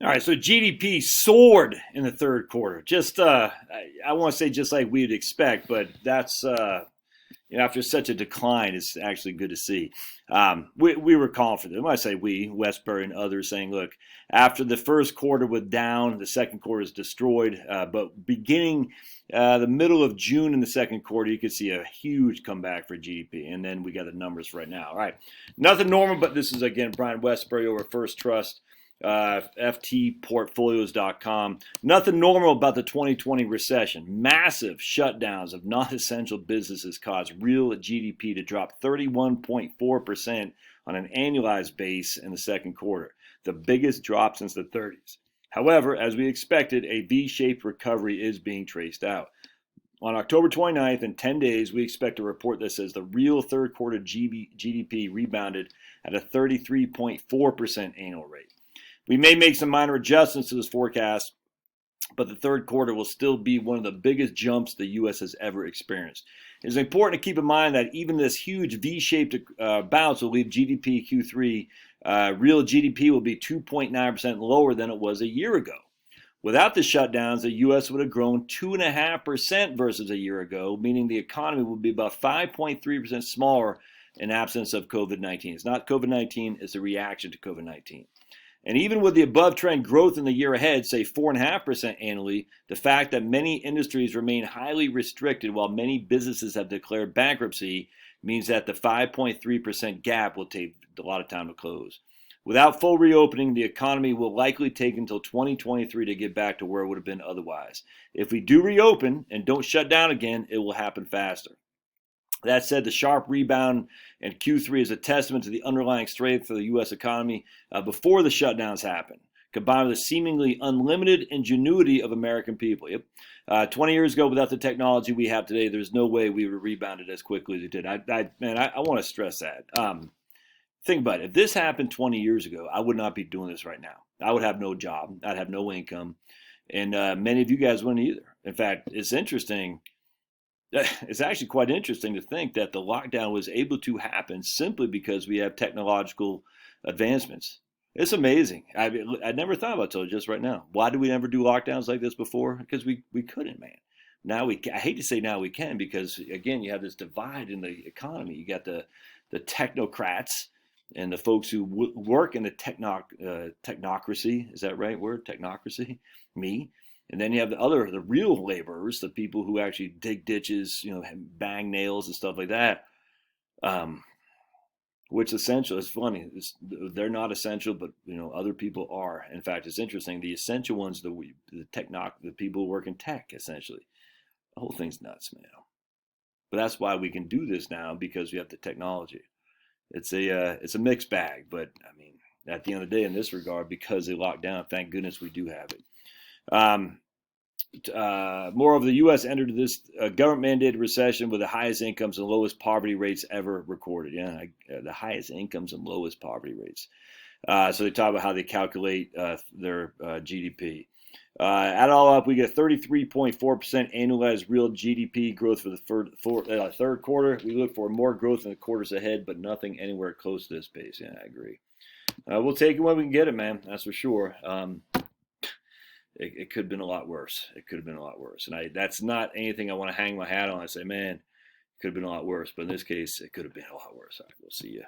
All right, so GDP soared in the third quarter. Just, I want to say just like we'd expect, but that's, after such a decline, it's actually good to see. We were confident. When I say we, Westbury and others saying, look, after the first quarter was down, the second quarter is destroyed. But beginning the middle of June in the second quarter, you could see a huge comeback for GDP. And then we got the numbers right now. All right, nothing normal, but this is, again, Brian Westbury over First Trust. ftportfolios.com. Nothing normal about the 2020 recession. Massive shutdowns of non-essential businesses caused real GDP to drop 31.4% on an annualized base in the second quarter, the biggest drop since the 30s. However, as we expected, a V-shaped recovery is being traced out. On October 29th, in 10 days, we expect a report that says the real third quarter GDP rebounded at a 33.4% annual rate. We may make some minor adjustments to this forecast, but the third quarter will still be one of the biggest jumps the U.S. has ever experienced. It's important to keep in mind that even this huge V-shaped bounce will leave GDP Q3, real GDP will be 2.9% lower than it was a year ago. Without the shutdowns, the U.S. would have grown 2.5% versus a year ago, meaning the economy would be about 5.3% smaller in absence of COVID-19. It's not COVID-19, it's a reaction to COVID-19. And even with the above trend growth in the year ahead, say 4.5% annually, the fact that many industries remain highly restricted while many businesses have declared bankruptcy means that the 5.3% gap will take a lot of time to close. Without full reopening, the economy will likely take until 2023 to get back to where it would have been otherwise. If we do reopen and don't shut down again, it will happen faster. That said, the sharp rebound in Q3 is a testament to the underlying strength of the U.S. economy before the shutdowns happened, combined with the seemingly unlimited ingenuity of American people. 20 years ago, without the technology we have today, there's no way we would have rebounded as quickly as it did. I want to stress that. Think about it. If this happened 20 years ago, I would not be doing this right now. I would have no job. I'd have no income. And many of you guys wouldn't either. In fact, it's interesting. It's actually quite interesting to think that the lockdown was able to happen simply because we have technological advancements. It's amazing. I never thought about it just right now. Why did we never do lockdowns like this before? Because we couldn't, man. Now I hate to say now we can because, again, you have this divide in the economy. You got the technocrats and the folks who work in the technocracy. Is that right word? Technocracy? Me. And then you have the real laborers, the people who actually dig ditches, bang nails and stuff like that. Which essential? It's funny. They're not essential, but other people are. In fact, it's interesting. The essential ones, the people who work in tech, essentially. The whole thing's nuts, man. But that's why we can do this now because we have the technology. It's a mixed bag, but I mean, at the end of the day, in this regard, because they locked down, thank goodness we do have it. Moreover, the U.S. entered this government-mandated recession with the highest incomes and lowest poverty rates ever recorded. The highest incomes and lowest poverty rates. So they talk about how they calculate their GDP. Add it all up, we get 33.4% annualized real GDP growth for the third quarter. We look for more growth in the quarters ahead, but nothing anywhere close to this pace. Yeah, I agree. We'll take it when we can get it, man. That's for sure. It could have been a lot worse. It could have been a lot worse. And that's not anything I want to hang my hat on. I say, man, it could have been a lot worse. But in this case, it could have been a lot worse. All right, we'll see you.